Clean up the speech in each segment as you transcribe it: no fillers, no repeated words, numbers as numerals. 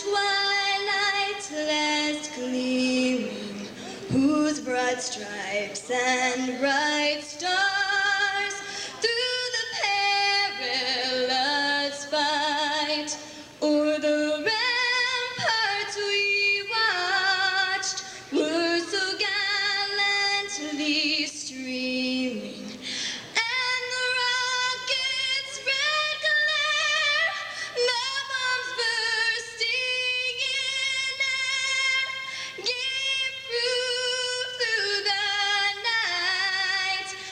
twilight last gleaming, whose broad stripes and bright stars through the perilous fight o'er the ramparts we watched were so gallantly streaming.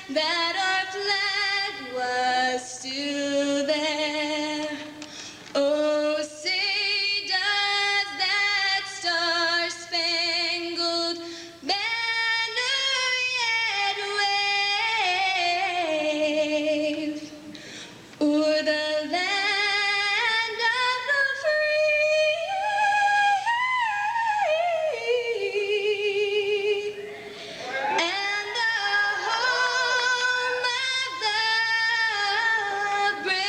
That our flag was still there. Oh, say does that star-spangled banner yet wave o'er the land of the free and the home of the brave.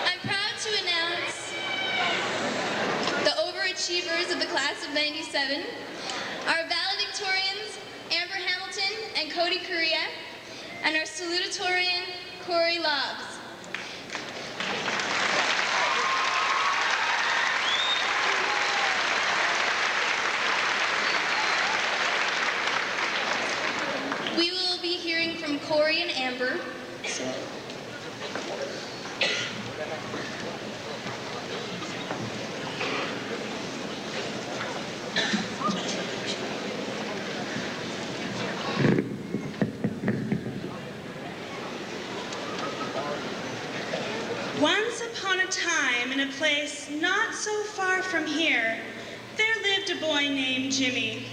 I'm proud to announce the overachievers of the class of '97, our valedictorians, Amber Hamilton and Cody Correa, and our salutatorian, Corey Lobbs. We will be hearing from Corey and Amber. Once upon a time, in a place not so far from here, there lived a boy named Jimmy.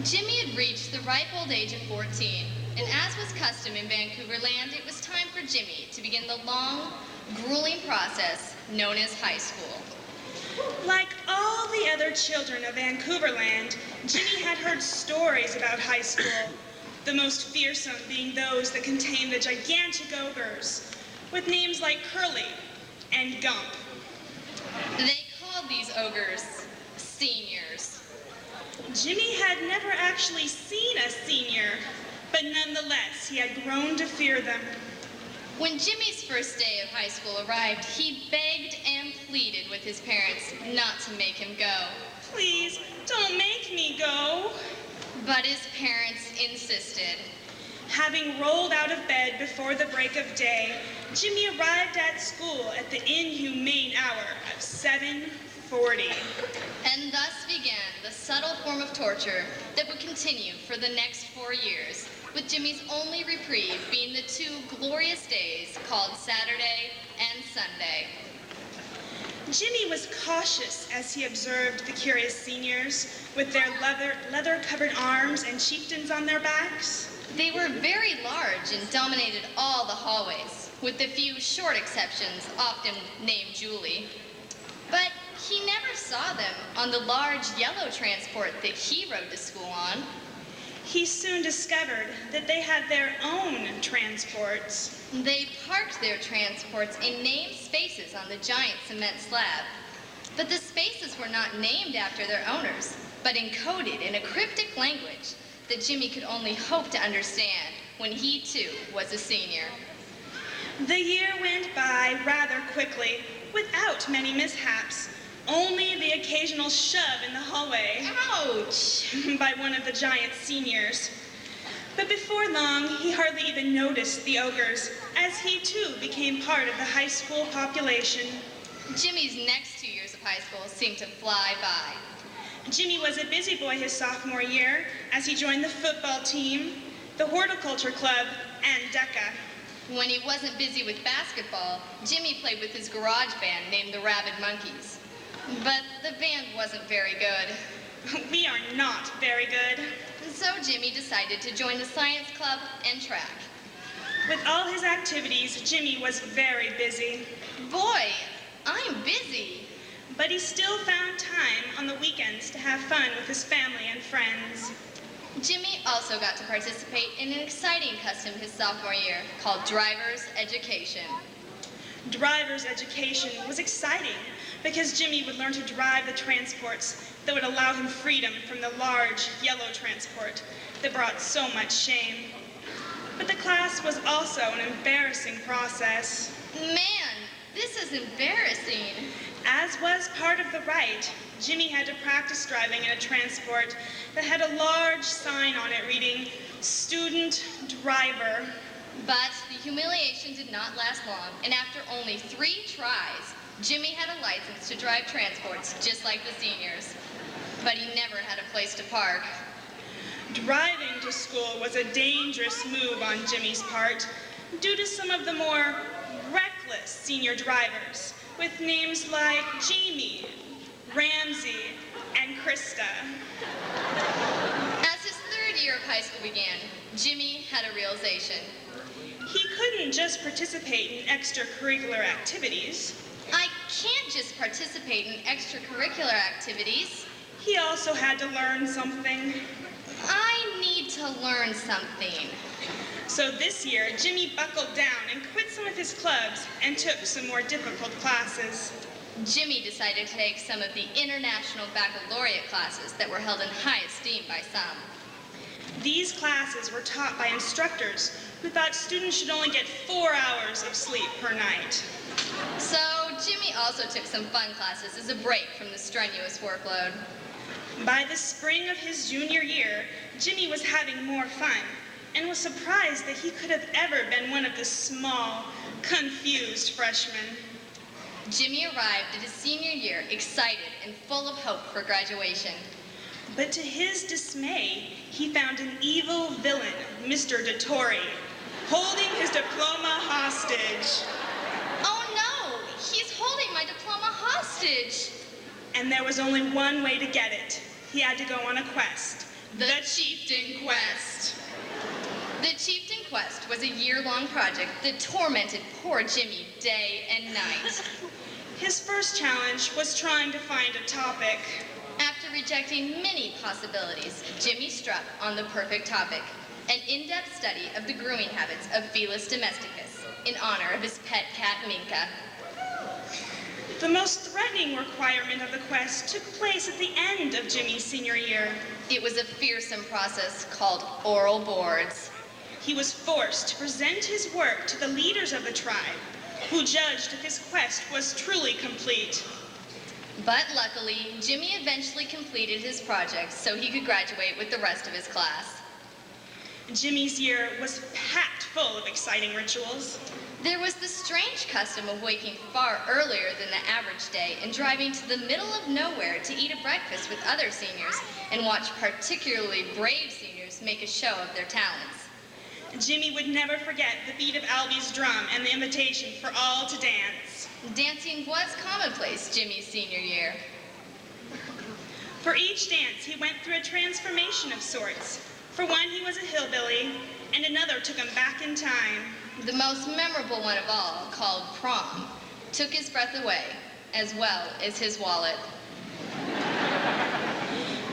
Jimmy had reached the ripe old age of 14, and as was custom in Vancouver land, it was time for Jimmy to begin the long, grueling process known as high school. Like all the other children of Vancouver land, Jimmy had heard stories about high school, the most fearsome being those that contained the gigantic ogres, with names like Curly and Gump. They called these ogres seniors. Jimmy had never actually seen a senior, but nonetheless, he had grown to fear them. When Jimmy's first day of high school arrived, he begged and pleaded with his parents not to make him go. Please, don't make me go. But his parents insisted. Having rolled out of bed before the break of day, Jimmy arrived at school at the inhumane hour of 7:40. And thus began the subtle form of torture that would continue for the next 4 years, with Jimmy's only reprieve being the 2 glorious days called Saturday and Sunday. Jimmy was cautious as he observed the curious seniors with their leather-covered arms and chieftains on their backs. They were very large and dominated all the hallways, with the few short exceptions, often named Julie. But he never saw them on the large yellow transport that he rode to school on. He soon discovered that they had their own transports. They parked their transports in named spaces on the giant cement slab. But the spaces were not named after their owners, but encoded in a cryptic language that Jimmy could only hope to understand when he, too, was a senior. The year went by rather quickly, without many mishaps. Only the occasional shove in the hallway. Ouch! By one of the giant seniors. But before long, he hardly even noticed the ogres, as he too became part of the high school population. Jimmy's next 2 years of high school seemed to fly by. Jimmy was a busy boy his sophomore year, as he joined the football team, the horticulture club, and DECA. When he wasn't busy with basketball, Jimmy played with his garage band named the Rabid Monkeys. But the band wasn't very good. We are not very good. So Jimmy decided to join the science club and track. With all his activities, Jimmy was very busy. Boy, I'm busy. But he still found time on the weekends to have fun with his family and friends. Jimmy also got to participate in an exciting custom his sophomore year called driver's education. Driver's education was exciting because Jimmy would learn to drive the transports that would allow him freedom from the large yellow transport that brought so much shame. But the class was also an embarrassing process. Man, this is embarrassing. As was part of the rite, Jimmy had to practice driving in a transport that had a large sign on it reading, "Student Driver." But the humiliation did not last long, and after only 3 tries, Jimmy had a license to drive transports just like the seniors. But he never had a place to park. Driving to school was a dangerous move on Jimmy's part due to some of the more reckless senior drivers with names like Jamie, Ramsey, and Krista. As his 3rd year of high school began, Jimmy had a realization. He couldn't just participate in extracurricular activities. I can't just participate in extracurricular activities. He also had to learn something. I need to learn something. So this year, Jimmy buckled down and quit some of his clubs and took some more difficult classes. Jimmy decided to take some of the international baccalaureate classes that were held in high esteem by some. These classes were taught by instructors who thought students should only get 4 hours of sleep per night. So Jimmy also took some fun classes as a break from the strenuous workload. By the spring of his junior year, Jimmy was having more fun and was surprised that he could have ever been one of the small, confused freshmen. Jimmy arrived at his senior year excited and full of hope for graduation. But to his dismay, he found an evil villain, Mr. Dettori, holding his diploma hostage. Oh no, he's holding my diploma hostage. And there was only one way to get it. He had to go on a quest. The Chieftain Quest. The Chieftain Quest was a year-long project that tormented poor Jimmy day and night. His first challenge was trying to find a topic. After rejecting many possibilities, Jimmy struck on the perfect topic, an in-depth study of the grooming habits of Felis domesticus in honor of his pet cat Minka. The most threatening requirement of the quest took place at the end of Jimmy's senior year. It was a fearsome process called oral boards. He was forced to present his work to the leaders of the tribe, who judged if his quest was truly complete. But luckily, Jimmy eventually completed his project so he could graduate with the rest of his class. Jimmy's year was packed full of exciting rituals. There was the strange custom of waking far earlier than the average day and driving to the middle of nowhere to eat a breakfast with other seniors and watch particularly brave seniors make a show of their talents. Jimmy would never forget the beat of Albie's drum and the invitation for all to dance. Dancing was commonplace Jimmy's senior year. For each dance, he went through a transformation of sorts. For one, he was a hillbilly, and another took him back in time. The most memorable one of all, called prom, took his breath away, as well as his wallet.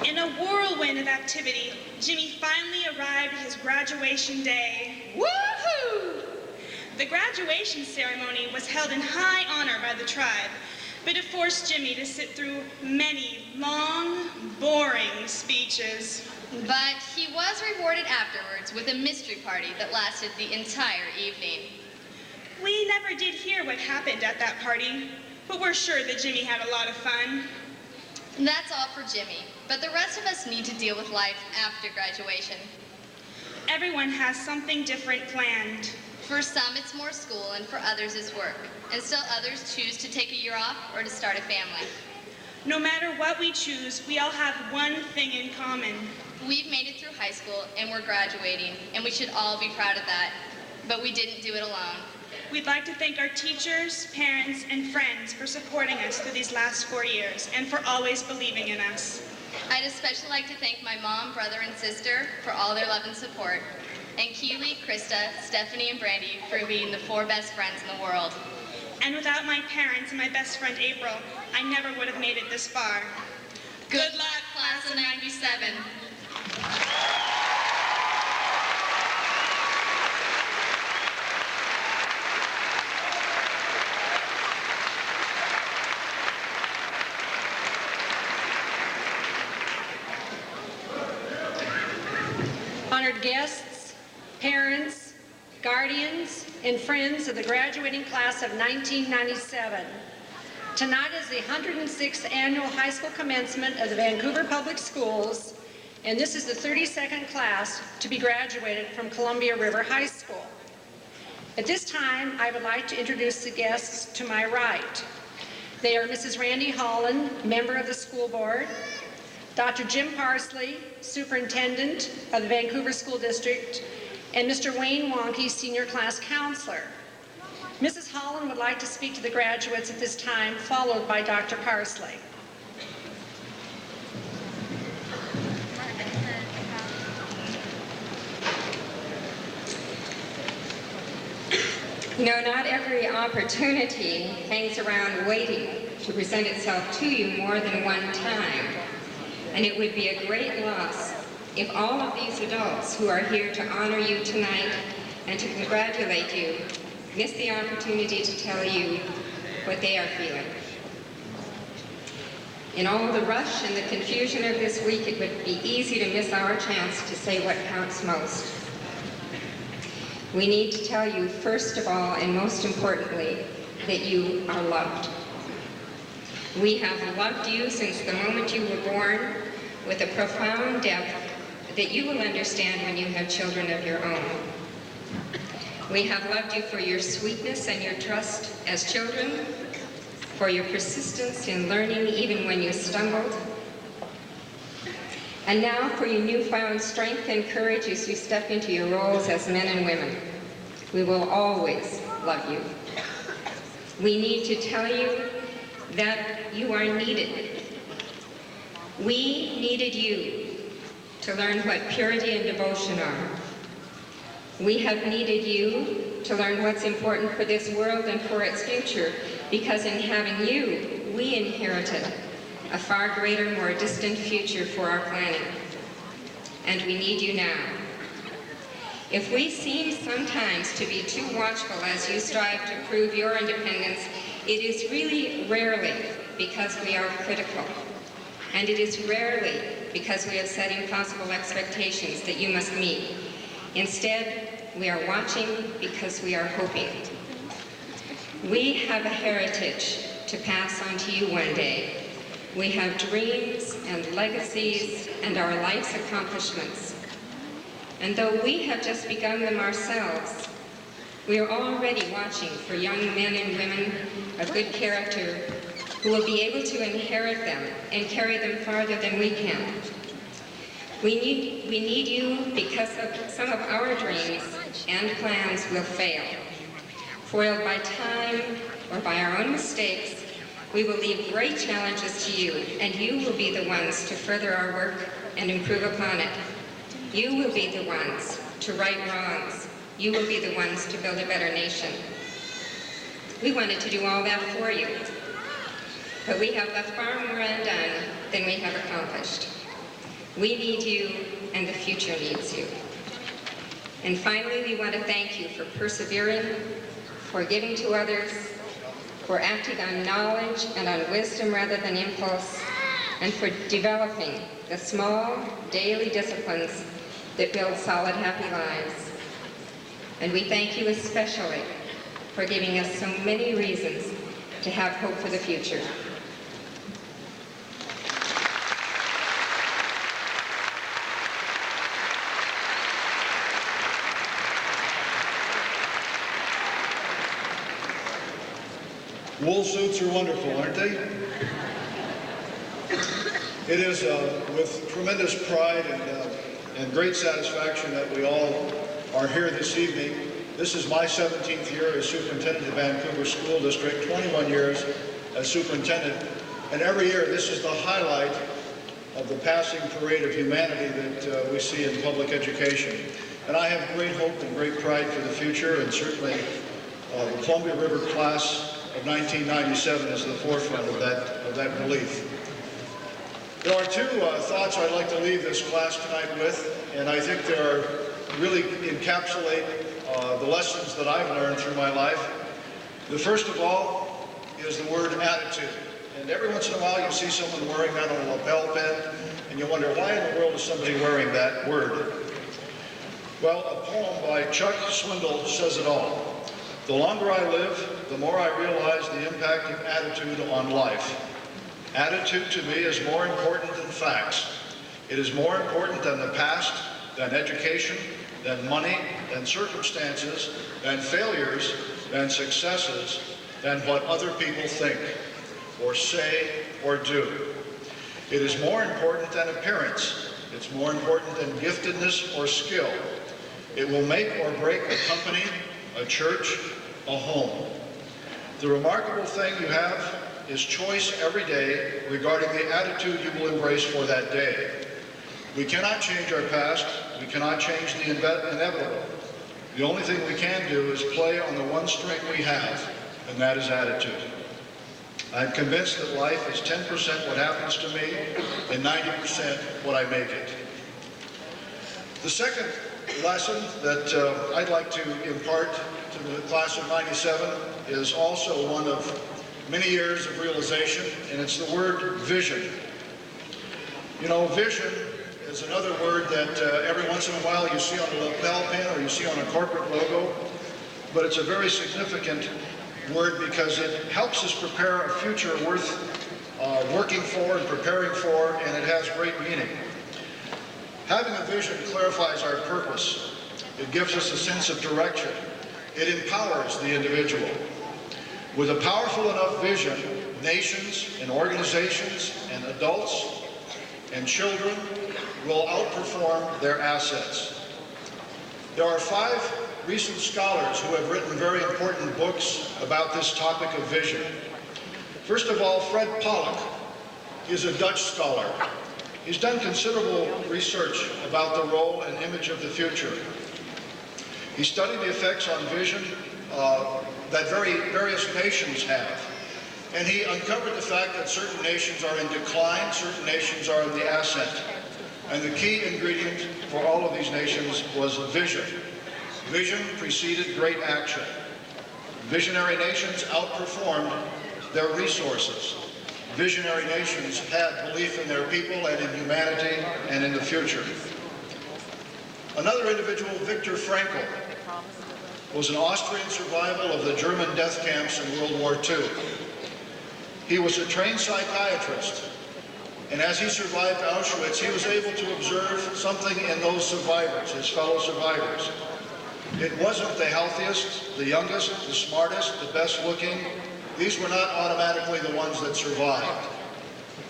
In a whirlwind of activity, Jimmy finally arrived at his graduation day. Woohoo! The graduation ceremony was held in high honor by the tribe, but it forced Jimmy to sit through many long, boring speeches. But he was rewarded afterwards with a mystery party that lasted the entire evening. We never did hear what happened at that party, but we're sure that Jimmy had a lot of fun. That's all for Jimmy, but the rest of us need to deal with life after graduation. Everyone has something different planned. For some, it's more school, and for others, it's work. And still others choose to take a year off or to start a family. No matter what we choose, we all have one thing in common. We've made it through high school, and we're graduating, and we should all be proud of that. But we didn't do it alone. We'd like to thank our teachers, parents, and friends for supporting us through these last 4 years and for always believing in us. I'd especially like to thank my mom, brother, and sister for all their love and support. and Keely, Krista, Stephanie, and Brandy for being the 4 best friends in the world. And without my parents and my best friend April, I never would have made it this far. Good luck, class of 97. Honored guests, parents, guardians, and friends of the graduating class of 1997. Tonight is the 106th annual high school commencement of the Vancouver Public Schools, and this is the 32nd class to be graduated from Columbia River High School. At this time, I would like to introduce the guests to my right. They are Mrs. Randy Holland, member of the school board, Dr. Jim Parsley, superintendent of the Vancouver School District, and Mr. Wayne Wonke, senior class counselor. Mrs. Holland would like to speak to the graduates at this time, followed by Dr. Parsley. You know, not every opportunity hangs around waiting to present itself to you more than one time. And it would be a great loss if all of these adults who are here to honor you tonight and to congratulate you miss the opportunity to tell you what they are feeling. In all the rush and the confusion of this week, it would be easy to miss our chance to say what counts most. We need to tell you, first of all, and most importantly, that you are loved. We have loved you since the moment you were born with a profound depth that you will understand when you have children of your own. We have loved you for your sweetness and your trust as children, for your persistence in learning even when you stumbled, and now for your newfound strength and courage as you step into your roles as men and women. We will always love you. We need to tell you that you are needed. We needed you to learn what purity and devotion are. We have needed you to learn what's important for this world and for its future, because in having you, we inherited a far greater, more distant future for our planet. And we need you now. If we seem sometimes to be too watchful as you strive to prove your independence, it is really rarely because we are critical. And it is rarely because we have set impossible expectations that you must meet. Instead, we are watching because we are hoping. We have a heritage to pass on to you one day. We have dreams and legacies and our life's accomplishments. And though we have just begun them ourselves, we are already watching for young men and women of good character who will be able to inherit them and carry them farther than we can. We need you because some of our dreams and plans will fail. Foiled by time or by our own mistakes, we will leave great challenges to you, and you will be the ones to further our work and improve upon it. You will be the ones to right wrongs. You will be the ones to build a better nation. We wanted to do all that for you, but we have left far more undone than we have accomplished. We need you, and the future needs you. And finally, we want to thank you for persevering, for giving to others, for acting on knowledge and on wisdom rather than impulse, and for developing the small, daily disciplines that build solid, happy lives. And we thank you especially for giving us so many reasons to have hope for the future. Wool suits are wonderful, aren't they? It is with tremendous pride and great satisfaction that we all are here this evening. This is my 17th year as superintendent of Vancouver School District, 21 years as superintendent, and every year this is the highlight of the passing parade of humanity that we see in public education. And I have great hope and great pride for the future, and certainly the Columbia River class of 1997 is the forefront of that belief. There are two thoughts I'd like to leave this class tonight with, and I think they really encapsulate the lessons that I've learned through my life. The first of all is the word attitude. And every once in a while you see someone wearing that on a lapel pin, and you wonder, why in the world is somebody wearing that word? Well, a poem by Chuck Swindoll says it all. The longer I live, the more I realize the impact of attitude on life. Attitude to me is more important than facts. It is more important than the past, than education, than money, than circumstances, than failures, than successes, than what other people think, or say, or do. It is more important than appearance. It's more important than giftedness or skill. It will make or break a company, a church, a home. The remarkable thing you have is choice every day regarding the attitude you will embrace for that day. We cannot change our past. We cannot change the inevitable. The only thing we can do is play on the one strength we have, and that is attitude. I'm convinced that life is 10% what happens to me and 90% what I make it. The second lesson that I'd like to impart to the class of 97 is also one of many years of realization, and it's the word vision. You know, vision is another word that every once in a while you see on a lapel pin or you see on a corporate logo, but it's a very significant word because it helps us prepare a future worth working for and preparing for, and it has great meaning. Having a vision clarifies our purpose. It gives us a sense of direction. It empowers the individual. With a powerful enough vision, nations and organizations and adults and children will outperform their assets. There are 5 recent scholars who have written very important books about this topic of vision. First of all, Fred Pollock is a Dutch scholar. He's done considerable research about the role and image of the future. He studied the effects on vision that various nations have. And he uncovered the fact that certain nations are in decline, certain nations are in the ascent. And the key ingredient for all of these nations was vision. Vision preceded great action. Visionary nations outperformed their resources. Visionary nations had belief in their people and in humanity and in the future. Another individual, Viktor Frankl, was an Austrian survival of the German death camps in World War II. He was a trained psychiatrist, and as he survived Auschwitz, he was able to observe something in those survivors, his fellow survivors. It wasn't the healthiest, the youngest, the smartest, the best looking. These were not automatically the ones that survived.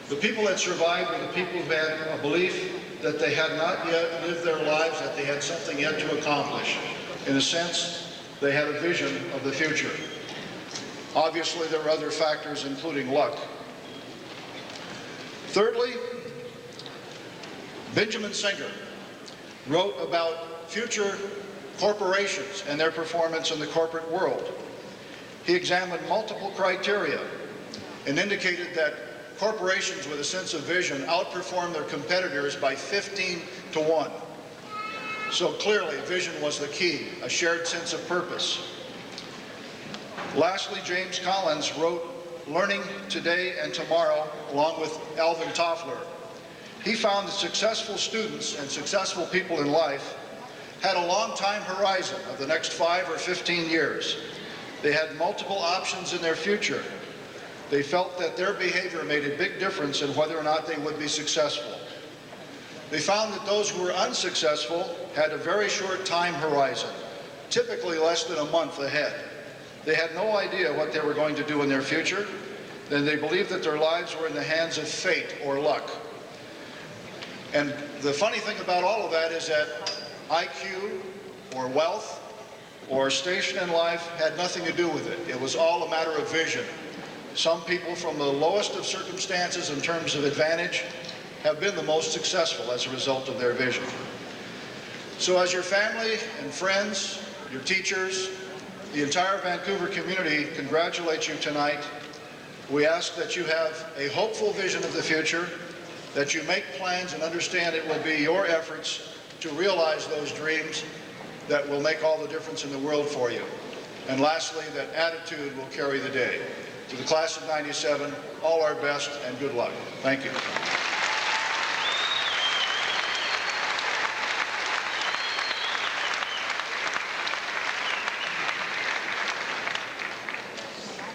The people that survived were the people who had a belief that they had not yet lived their lives, that they had something yet to accomplish. In a sense, they had a vision of the future. Obviously, there were other factors, including luck. Thirdly, Benjamin Singer wrote about future corporations and their performance in the corporate world. He examined multiple criteria and indicated that corporations with a sense of vision outperform their competitors by 15 to 1. So clearly, vision was the key, a shared sense of purpose. Lastly, James Collins wrote Learning Today and Tomorrow, along with Alvin Toffler. He found that successful students and successful people in life had a long time horizon of the next 5 or 15 years. They had multiple options in their future. They felt that their behavior made a big difference in whether or not they would be successful. They found that those who were unsuccessful had a very short time horizon, typically less than a month ahead. They had no idea what they were going to do in their future, and they believed that their lives were in the hands of fate or luck. And the funny thing about all of that is that IQ or wealth or station in life had nothing to do with it. It was all a matter of vision. Some people from the lowest of circumstances in terms of advantage have been the most successful as a result of their vision. So as your family and friends, your teachers, the entire Vancouver community congratulate you tonight, we ask that you have a hopeful vision of the future, that you make plans and understand it will be your efforts to realize those dreams that will make all the difference in the world for you. And lastly, that attitude will carry the day. To the class of '97, all our best and good luck. Thank you.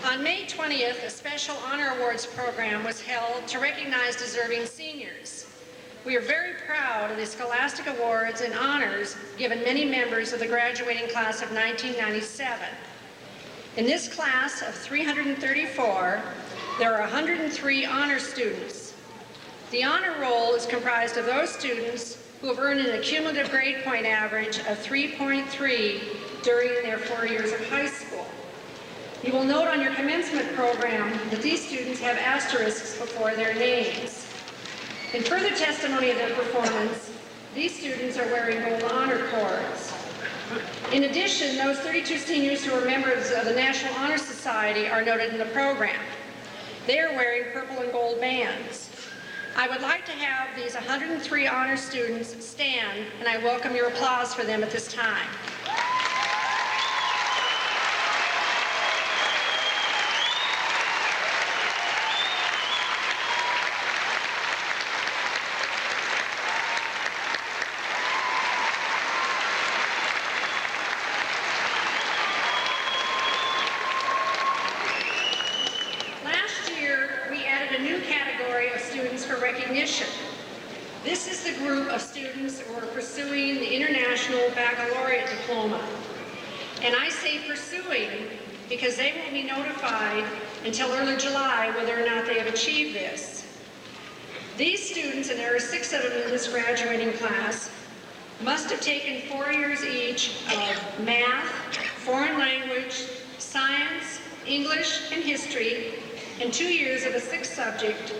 On May 20th, a special honor awards program was held to recognize deserving seniors. We are very proud of the Scholastic Awards and honors given many members of the graduating class of 1997. In this class of 334, there are 103 honor students. The honor roll is comprised of those students who have earned an cumulative grade point average of 3.3 during their 4 years of high school. You will note on your commencement program that these students have asterisks before their names. In further testimony of their performance, these students are wearing gold honor cords. In addition, those 32 seniors who are members of the National Honor Society are noted in the program. They are wearing purple and gold bands. I would like to have these 103 honor students stand, and I welcome your applause for them at this time. This is the group of students who are pursuing the International Baccalaureate Diploma. And I say pursuing because they won't be notified until early July whether or not they have achieved this. These students, and there are 6 of them in this graduating class, must have taken 4 years each of math, foreign language, science, English, and history, and 2 years of a 6th subject,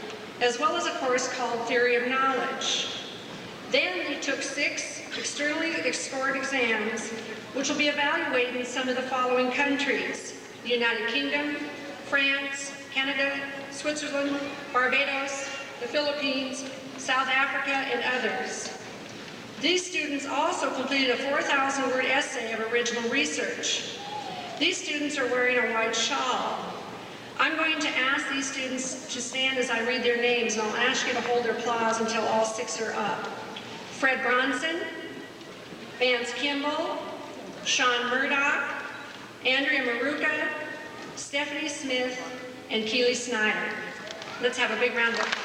as well as a course called Theory of Knowledge. Then they took 6 externally scored exams, which will be evaluated in some of the following countries: the United Kingdom, France, Canada, Switzerland, Barbados, the Philippines, South Africa, and others. These students also completed a 4,000-word essay of original research. These students are wearing a white shawl. I'm going to ask these students to stand as I read their names, and I'll ask you to hold their applause until all 6 are up. Fred Bronson, Vance Kimball, Sean Murdoch, Andrea Maruka, Stephanie Smith, and Keely Snyder. Let's have a big round of applause.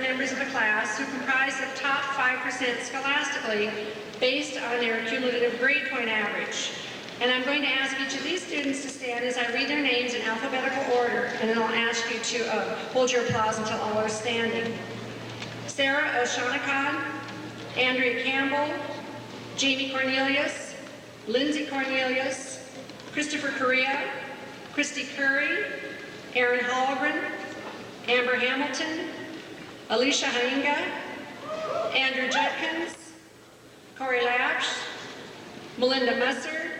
Members of the class who comprise the top 5% scholastically based on their cumulative grade point average. And I'm going to ask each of these students to stand as I read their names in alphabetical order, and then I'll ask you to hold your applause until all are standing. Sarah O'Shaughnessy, Andrea Campbell, Jamie Cornelius, Lindsay Cornelius, Christopher Correa, Christy Curry, Aaron Hallgren, Amber Hamilton, Alicia Hainga, Andrew Judkins, Corey Lapsch, Melinda Musser,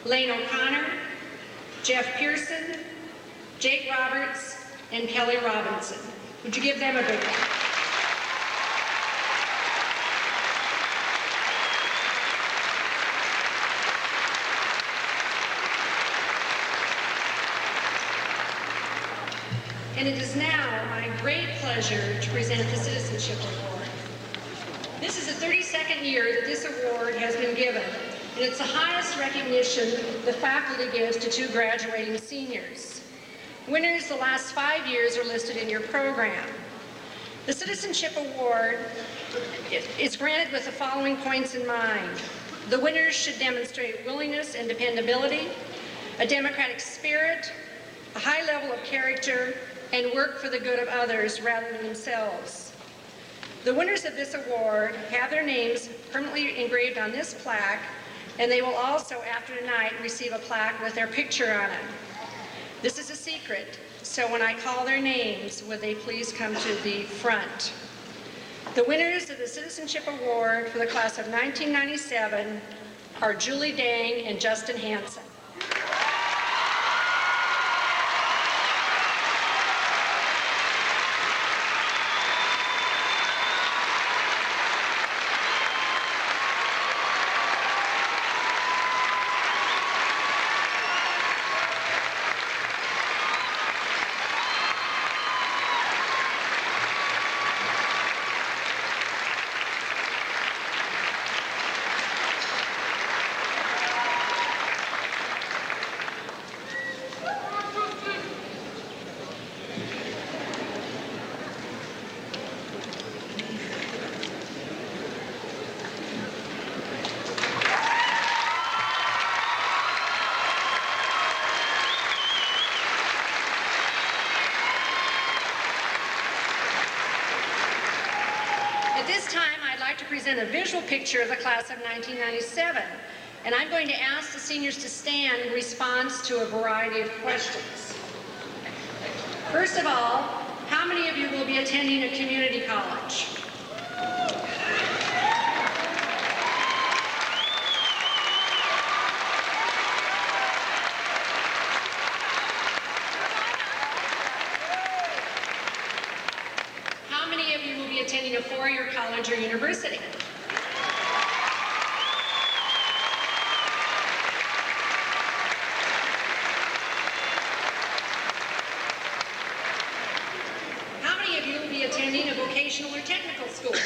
Lane O'Connor, Jeff Pearson, Jake Roberts, and Kelly Robinson. Would you give them a big round? And it is now my great pleasure to present the Citizenship Award. This is the 32nd year that this award has been given, and it's the highest recognition the faculty gives to 2 graduating seniors. Winners the last 5 years are listed in your program. The Citizenship Award is granted with the following points in mind. The winners should demonstrate willingness and dependability, a democratic spirit, a high level of character, and work for the good of others rather than themselves. The winners of this award have their names permanently engraved on this plaque, and they will also, after tonight, receive a plaque with their picture on it. This is a secret, so when I call their names, would they please come to the front? The winners of the Citizenship Award for the class of 1997 are Julie Dang and Justin Hansen. At this time, I'd like to present a visual picture of the class of 1997, and I'm going to ask the seniors to stand in response to a variety of questions. First of all, how many of you will be attending a community college? How many of you will be attending a four-year college or university? How many of you will be attending a vocational or technical school?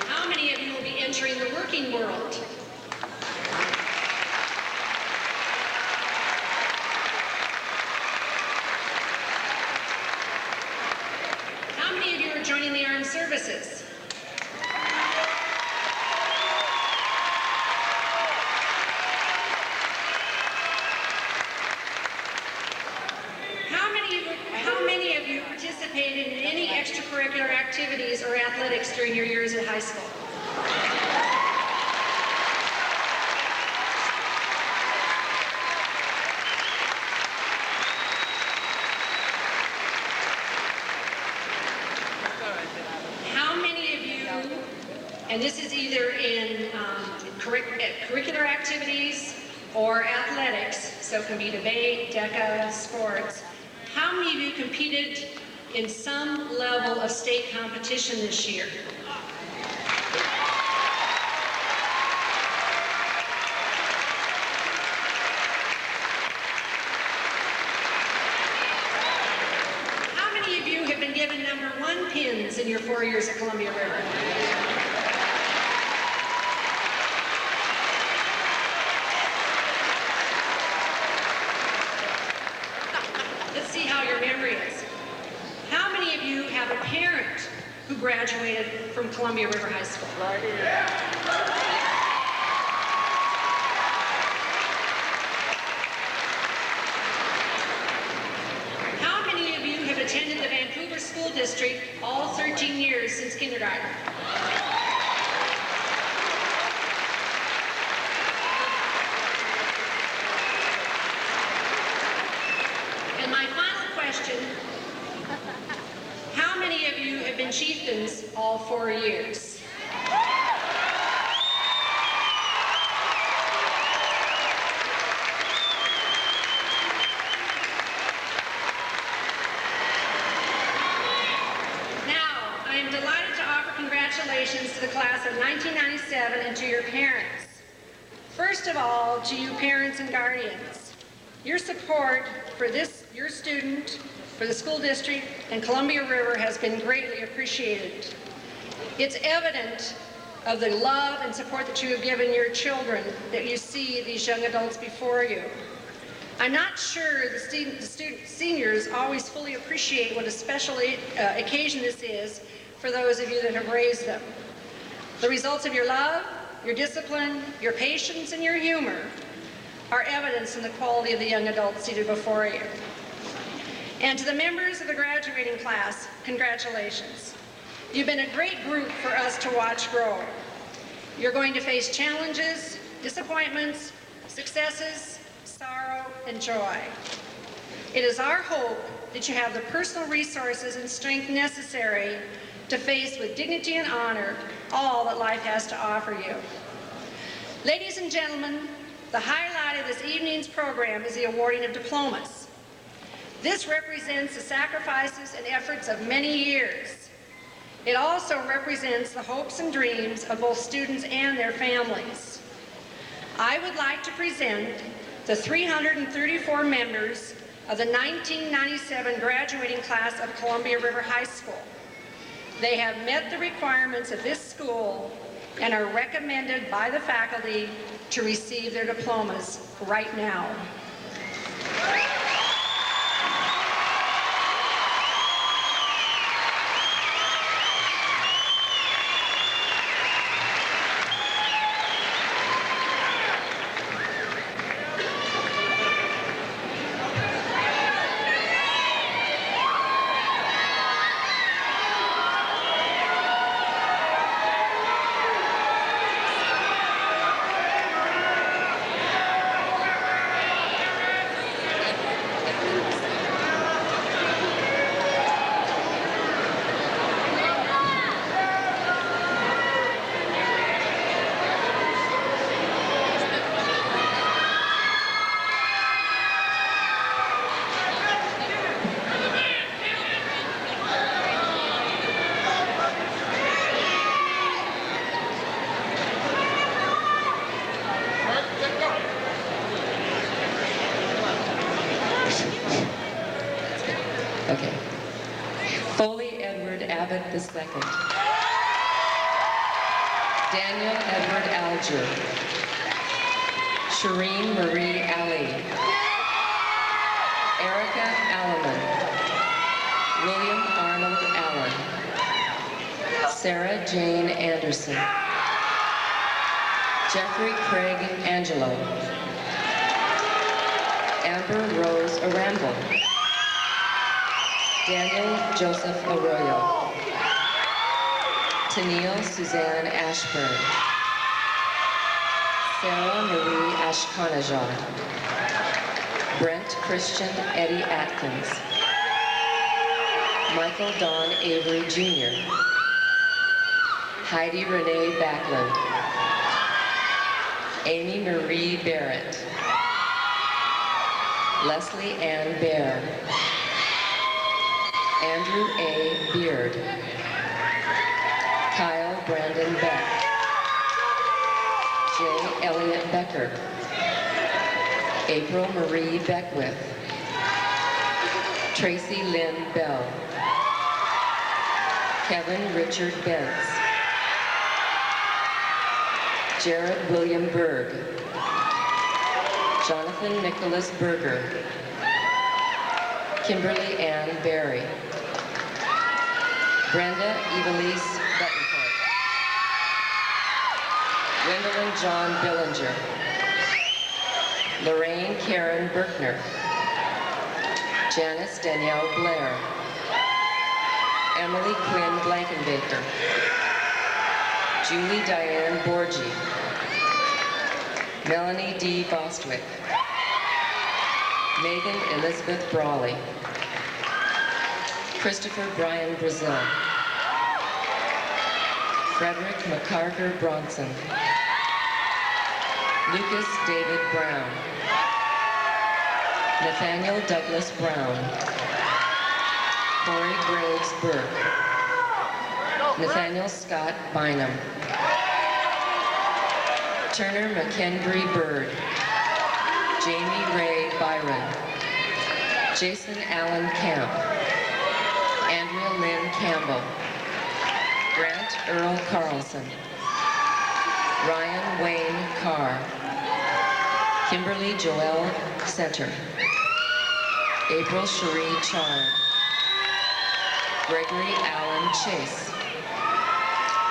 How many of you will be entering the working world? How many of you are joining the armed services? How many of you participated in any extracurricular activities or athletics during your years at high school? How many of you, and this is either in curricular activities or athletics, so it can be debate, DECA, sports, how many of you competed in some level of state competition this year? How many of you have been given number 1 pins in your 4 years at Columbia River? Let's see how your memory is. How many of you have a parent who graduated from Columbia River High School? How many of you have attended the Vancouver School District all 13 years since kindergarten? And my final question, how many of you have been chieftains all 4 years? Now, I am delighted to offer congratulations to the class of 1997 and to your parents. First of all, to you parents and guardians, your support for your student, for the school district, and Columbia River has been greatly appreciated. It's evident of the love and support that you have given your children that you see these young adults before you. I'm not sure the seniors always fully appreciate what a special occasion this is for those of you that have raised them. The results of your love, your discipline, your patience, and your humor are evidence in the quality of the young adults seated before you. And to the members of the graduating class, congratulations. You've been a great group for us to watch grow. You're going to face challenges, disappointments, successes, sorrow, and joy. It is our hope that you have the personal resources and strength necessary to face with dignity and honor all that life has to offer you. Ladies and gentlemen, the highlight of this evening's program is the awarding of diplomas. This represents the sacrifices and efforts of many years. It also represents the hopes and dreams of both students and their families. I would like to present the 334 members of the 1997 graduating class of Columbia River High School. They have met the requirements of this school and are recommended by the faculty to receive their diplomas right now. Okay. Foley Edward Abbott II. Daniel Edward Alger. Shireen Marie Ali. Erica Alleman. William Arnold Allen. Sarah Jane Anderson. Jeffrey Craig Angelo. Amber Rose Aramble. Daniel Joseph Arroyo. Tennille Suzanne Ashburn. Sarah Marie Ashkanajar. Brent Christian Eddie Atkins. Michael Don Avery Jr. Heidi Renee Backlund. Amy Marie Barrett. Leslie Ann Baer. Andrew A. Beard. Kyle Brandon Beck. J. Elliott Becker. April Marie Beckwith. Tracy Lynn Bell. Kevin Richard Bentz. Jared William Berg. Jonathan Nicholas Berger. Kimberly Ann Berry. Brenda Evelise Bettencourt. Gwendolyn John Billinger. Lorraine Karen Berkner. Janice Danielle Blair. Emily Quinn Blankenbaker. Julie Diane Borgie. Melanie D. Bostwick. Megan Elizabeth Brawley. Christopher Brian Brazil. Frederick McCarter Bronson. Lucas David Brown. Nathaniel Douglas Brown. Corey Graves Burke. Nathaniel Scott Bynum. Turner McKendry Bird. Jamie Ray Byron. Jason Allen Camp. Andrea Lynn Campbell. Grant Earl Carlson. Ryan Wayne Carr. Kimberly Joelle Center. April Cherie Chard. Gregory Allen Chase.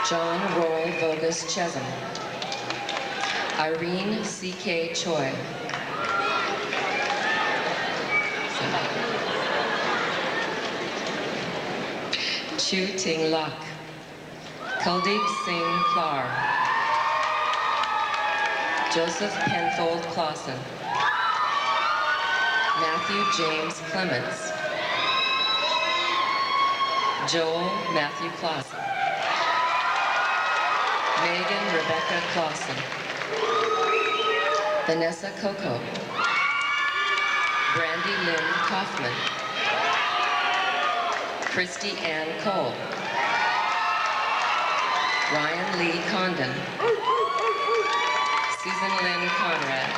John Roy Vogus Chesum. Irene C.K. Choi. Shu Ting Lak, Kuldeep Singh Klar, Joseph Penfold Clausen, Matthew James Clements, Joel Matthew Clausen, Megan Rebecca Clausen, Vanessa Coco, Brandy Lynn Kaufman, Christy Ann Cole, Ryan Lee Condon, Susan Lynn Conrad,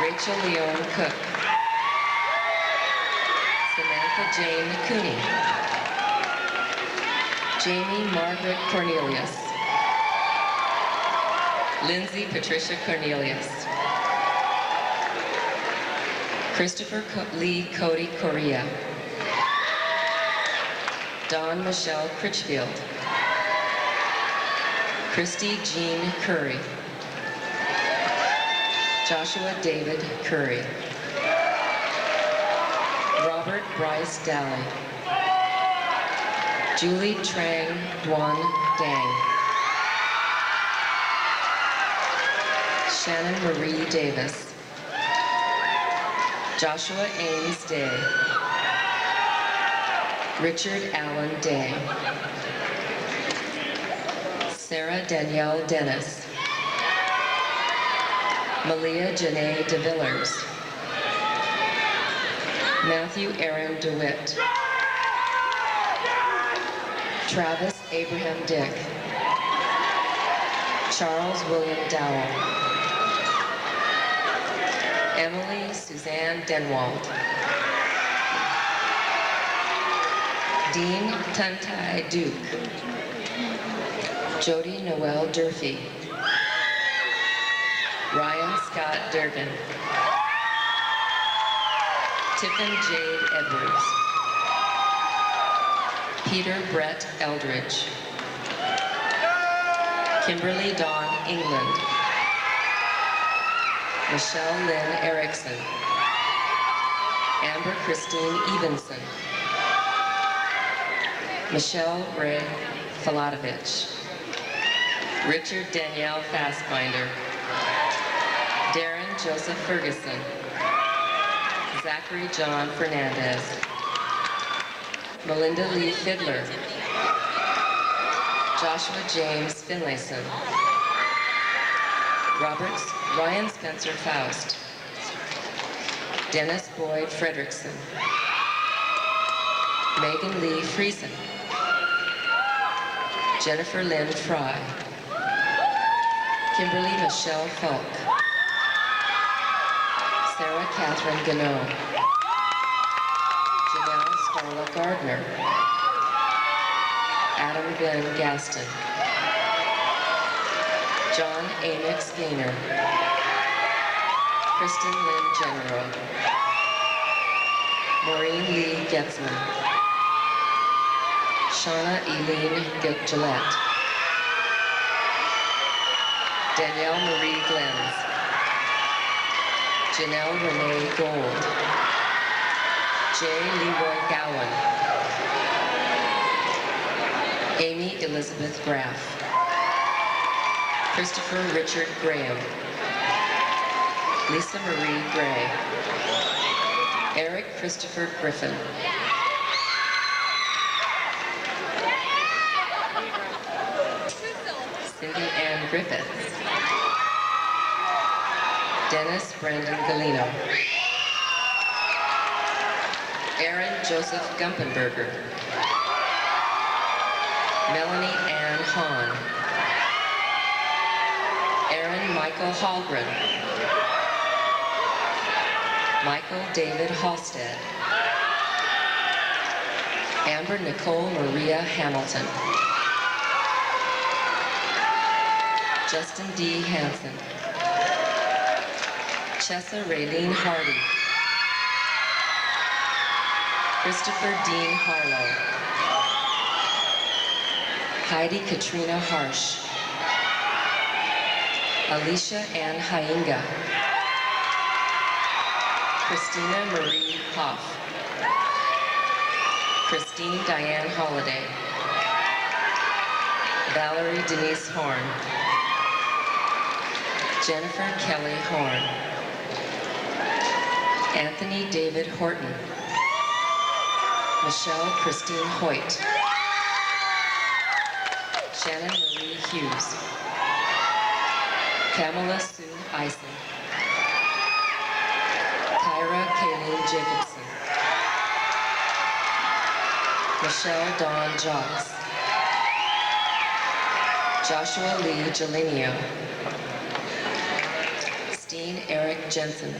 Rachel Leon Cook, Samantha Jane Cooney, Jamie Margaret Cornelius, Lindsay Patricia Cornelius, Christopher Lee Cody Correa, Dawn Michelle Critchfield, Christy Jean Curry, Joshua David Curry, Robert Bryce Daly, Julie Trang Duan Dang, Shannon Marie Davis, Joshua Ames Day, Richard Allen Day, Sarah Danielle Dennis, Malia Janae DeVillers, Matthew Aaron DeWitt, Travis Abraham Dick, Charles William Dowell, Emily Suzanne Denwald, Dean Tuntai Duke, Jody Noel Durfee, Ryan Scott Durgan, Tiffin Jade Edwards, Peter Brett Eldridge, Kimberly Dawn England, Michelle Lynn Erickson, Amber Christine Evenson, Michelle Ray Filatovich, Richard Danielle Fastbinder, Darren Joseph Ferguson, Zachary John Fernandez, Melinda Lee Fiddler, Joshua James Finlayson, Ryan Spencer Faust, Dennis Boyd Frederickson, Megan Lee Friesen, Jennifer Lynn Fry, Kimberly Michelle Falk, Sarah Catherine Gannot, Janelle Starla Gardner, Adam Glenn Gaston, John Amex Gaynor, Kristen Lynn General, Maureen Lee Getzman, Shauna Eileen Gillette, Danielle Marie Glens, Janelle Renee Gold, J. Leroy Gowan, Amy Elizabeth Graff, Christopher Richard Graham, Lisa Marie Gray, Eric Christopher Griffin, Cindy Ann Griffiths, Dennis Brandon Galino, Aaron Joseph Gumpenberger, Melanie Ann Hahn, Aaron Michael Hallgren, Michael David Halstead, Amber Nicole Maria Hamilton, Justin D. Hansen, Chessa Raylene Hardy, Christopher Dean Harlow, Heidi Katrina Harsh, Alicia Ann Hainga, Christina Marie Hoff, Christine Diane Holliday. Valerie Denise Horn. Jennifer Kelly Horn. Anthony David Horton. Michelle Christine Hoyt. Shannon Marie Hughes. Kamala Sue Eisen. Kyra Kayleen Jacobson. Michelle Dawn Jocks. Joshua Lee Jalinio. Steen Eric Jensen.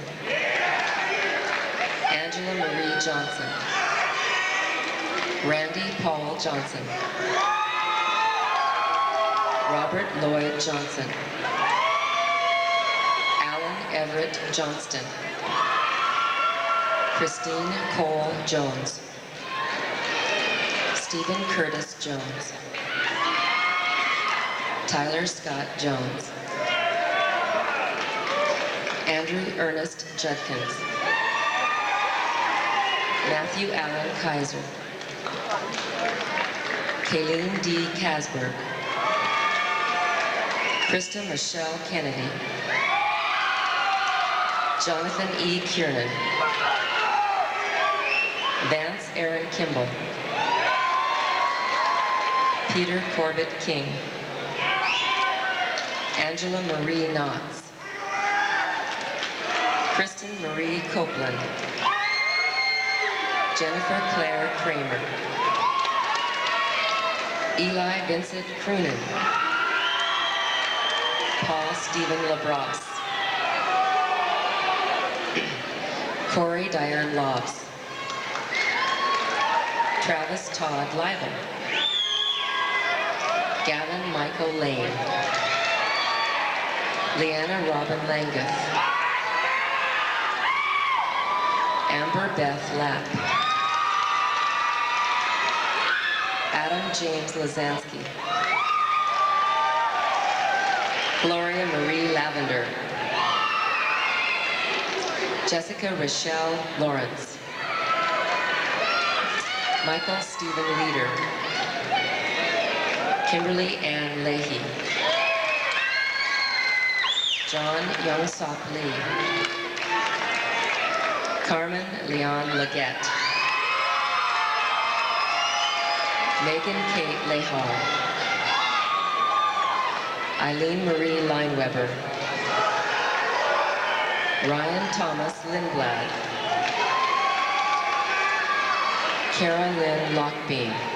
Angela Marie Johnson. Randy Paul Johnson. Robert Lloyd Johnson. Alan Everett Johnston. Christine Cole Jones. Stephen Curtis Jones. Tyler Scott Jones. Andrew Ernest Judkins. Matthew Allen Kaiser. Kayleen D. Casberg. Krista Michelle Kennedy. Jonathan E. Kiernan. Vance Aaron Kimball. Peter Corbett King. Angela Marie Knotts. Kristen Marie Copeland. Jennifer Claire Kramer. Eli Vincent Croonan. Paul Stephen LaBrosse. Corey Diane Lobbs. Travis Todd Leibel. Gavin Michael Lane. Leanna Robin Langeth. Amber Beth Lapp. Adam James Lazansky. Gloria Marie Lavender. Jessica Rochelle Lawrence. Michael Stephen Leader. Kimberly Ann Leahy. John Youngsop Lee. Carmen Leon Leggett. Megan Kate Lehar. Eileen Marie Lineweber. Ryan Thomas Lindblad. Kara Lynn Lockbeam.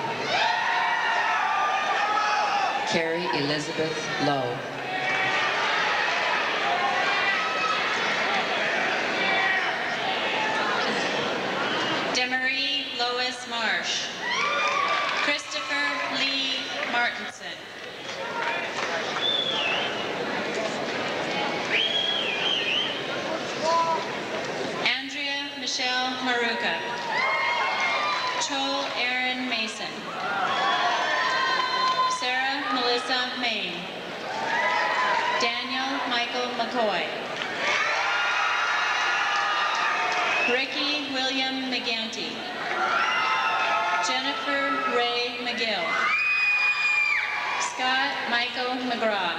Carrie Elizabeth Lowe. Demarie Lois Marsh. Christopher Lee Martinson. Andrea Michelle Maruka. Joel Aaron Mason. Sarah Melissa Main. Daniel Michael McCoy. Ricky William McGanty. Jennifer Ray McGill. Scott Michael McGraw.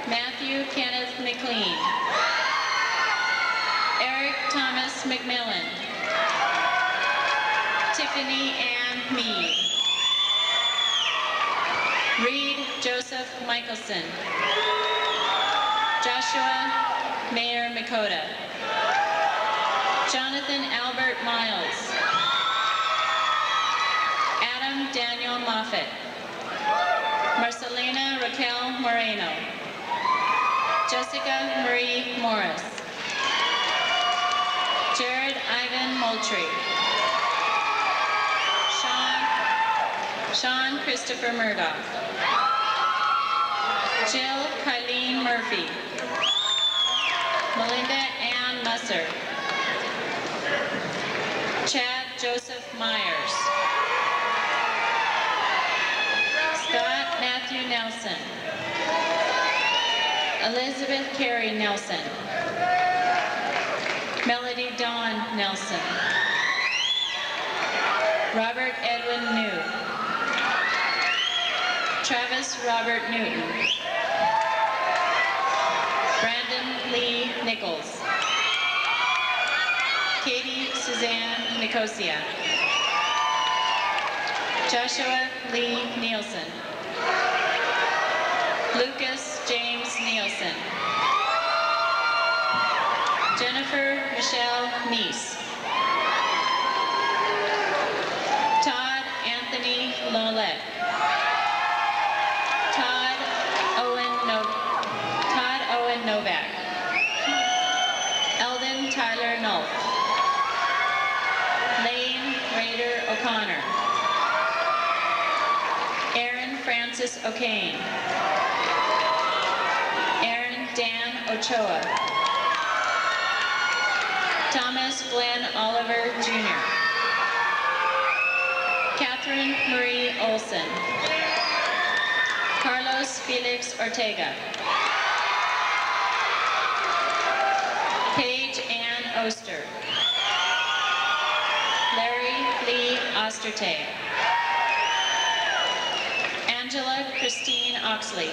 Matthew Kenneth McLean. Eric Thomas McMillan. Tiffany Ann Mead. Reed Joseph Michelson. Joshua Mayer Makota. Jonathan Albert Miles. Adam Daniel Moffett. Marcelina Raquel Moreno. Jessica Marie Morris. Jared Ivan Moultrie. Sean Christopher Murdoch. Jill Kylene Murphy. Melinda Ann Musser. Chad Joseph Myers. Scott Matthew Nelson. Elizabeth Carey Nelson. Melody Dawn Nelson. Robert Edwin New. Travis Robert Newton. Brandon Lee Nichols. Katie Suzanne Nicosia. Joshua Lee Nielsen. Lucas James Nielsen. Jennifer Michelle Neese. Todd Anthony Lolette. Todd Owen Novak. Eldon Tyler Nolf. Lane Raider O'Connor. Aaron Francis O'Kane. Aaron Dan Ochoa. Thomas Glenn Oliver Jr. Catherine Marie Olson. Carlos Felix Ortega. Paige Ann Oster. Larry Lee Ostertay. Angela Christine Oxley.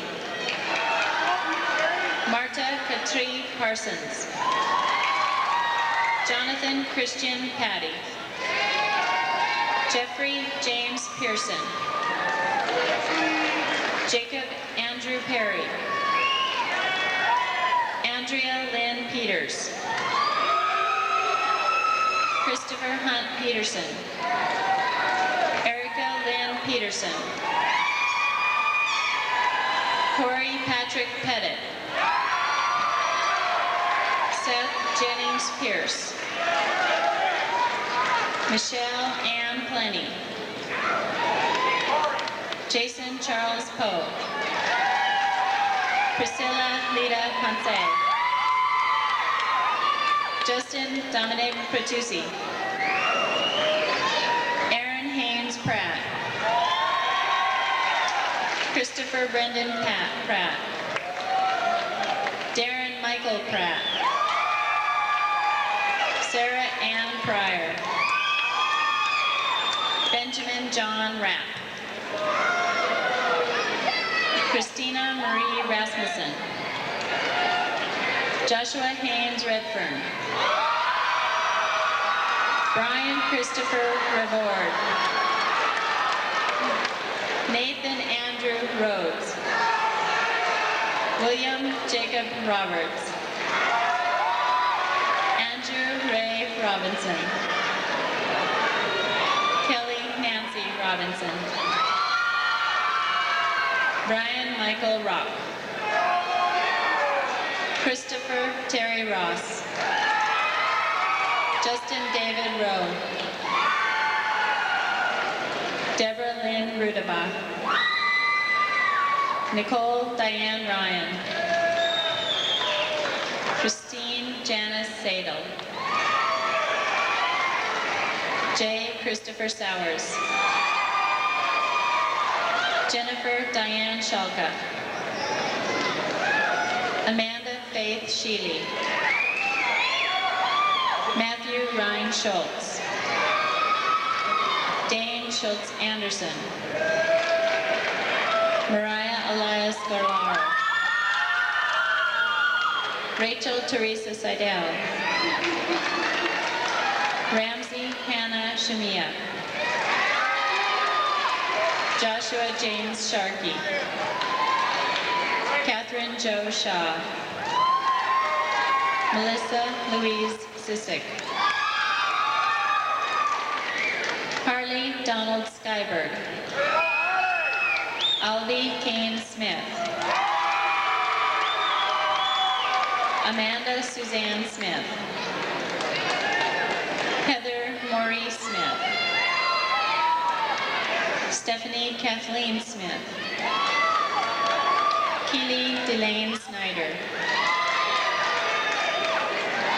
Marta Katri Parsons. Jonathan Christian Patty. Jeffrey James Pearson. Jacob Andrew Perry. Andrea Lynn Peters. Christopher Hunt Peterson. Erica Lynn Peterson. Corey Patrick Pettit. Seth Jennings Pierce. Michelle Ann Plenty. Jason Charles Poe. Priscilla Lita Ponce. Justin Dominic Pertusi. Aaron Haynes Pratt. Christopher Brendan Pratt. Darren Michael Pratt. Sarah Ann Pryor. Benjamin John Rapp. Christina Marie Rasmussen. Joshua Haynes Redfern. Brian Christopher Revord. Nathan Andrew Rhodes. William Jacob Roberts. Andrew Ray Robinson. Kelly Nancy Robinson. Brian Michael Rock. Christopher Terry Ross. Justin David Rowe. Deborah Lynn Rudabach. Nicole Diane Ryan. Christine Janice Sadel. J. Christopher Sowers. Jennifer Diane Shalka. Amanda Faith Sheely. Matthew Ryan Schultz. Dane Schultz Anderson. Mariah Elias Garlaro. Rachel Teresa Seidel. Ramsey Hannah Shamia. Joshua James Sharkey. Catherine Jo Shaw. Melissa Louise Sissick. Harley Donald Skyberg. Alvy Kane Smith. Amanda Suzanne Smith. Heather Maury Smith. Stephanie Kathleen Smith. Keely Delane Snyder.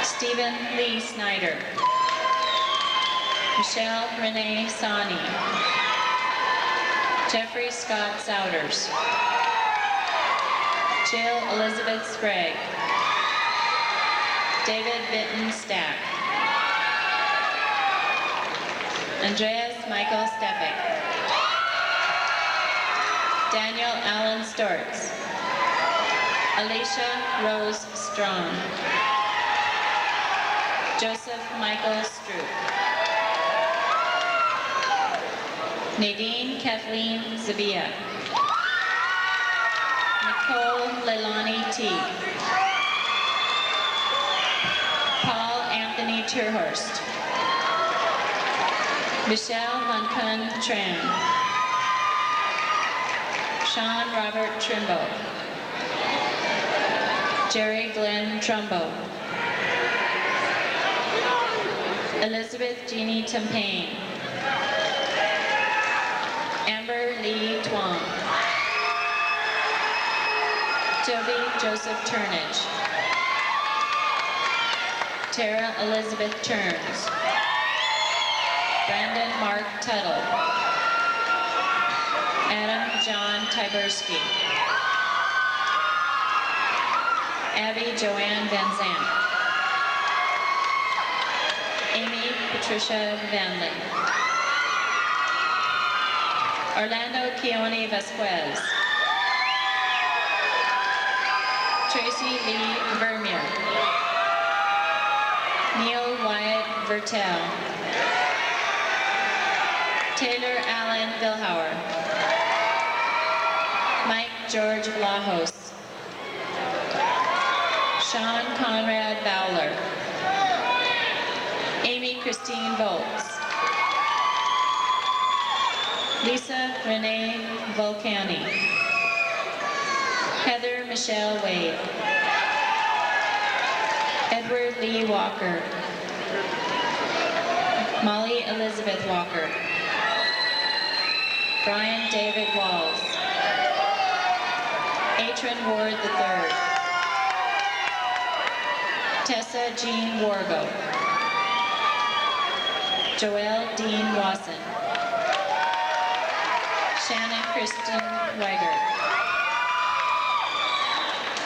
Stephen Lee Snyder. Michelle Renee Sani. Jeffrey Scott Souders. Jill Elizabeth Sprague. David Vinton Stack. Andreas Michael Stefik. Daniel Allen Stortz. Alicia Rose Strong. Joseph Michael Stroop. Nadine Kathleen Zabia. Nicole Leilani T. Paul Anthony Terhorst. Michelle Moncun Tran. Sean Robert Trimbo. Jerry Glenn Trumbo. Elizabeth Jeannie Tampain. Amber Lee Twong. Toby Joseph Turnage. Tara Elizabeth Turns. Brandon Mark Tuttle. Adam John Tyberski. Abby Joanne Van Zandt. Amy Patricia Vanlin. Orlando Keone Vasquez. Tracy Lee Vermeer. Neil Wyatt Vertel. Taylor Allen Vilhauer. Mike George Vlahos. Sean Conrad Bowler. Amy Christine Volz. Lisa Renee Volcani. Heather Michelle Wade. Edward Lee Walker. Molly Elizabeth Walker. Brian David Walls. Atron Ward III. Tessa Jean Wargo. Joelle Dean Wasson. Shannon Kristen Weigert.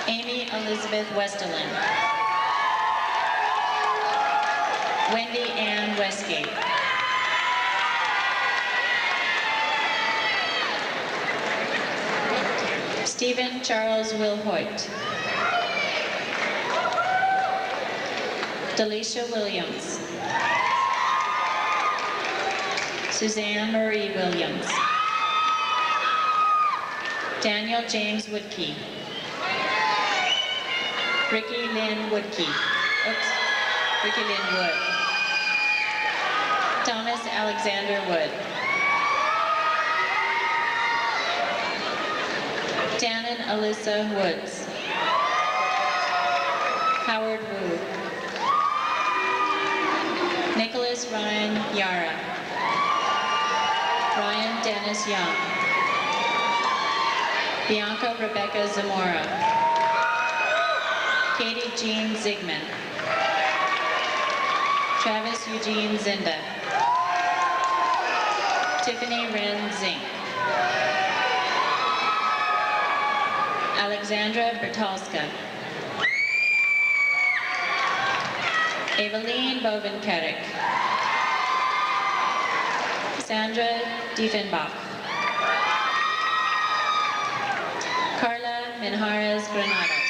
Amy Elizabeth Westerlin. Wendy Ann Westgate. Stephen Charles Wilhoit. Delisha Williams. Suzanne Marie Williams. Daniel James Woodkey. Ricky Lynn Woodkey. Oops, Ricky Lynn Wood. Thomas Alexander Wood. Tannen Alyssa Woods. Howard Wu. Nicholas Ryan Yara. Ryan Dennis Young. Bianca Rebecca Zamora. Katie Jean Zigman. Travis Eugene Zinda. Tiffany Wren Zink. Alexandra Bertalska. Eveline Bovenkerek. Sandra Diefenbach. Carla Minhares Granados.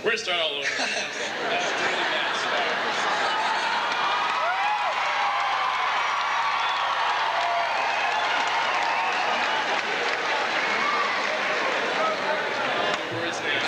We're gonna start all over. That's really bad start. Words now.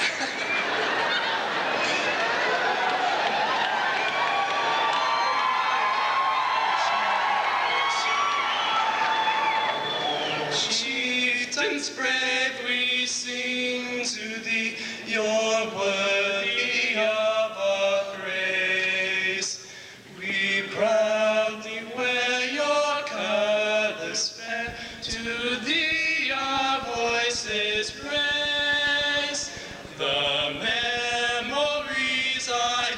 Chieftains brave, we sing to thee, you're worthy of our praise. We proudly wear your colors fair, to thee our voices raise. The memories I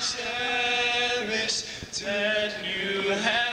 cherish that you have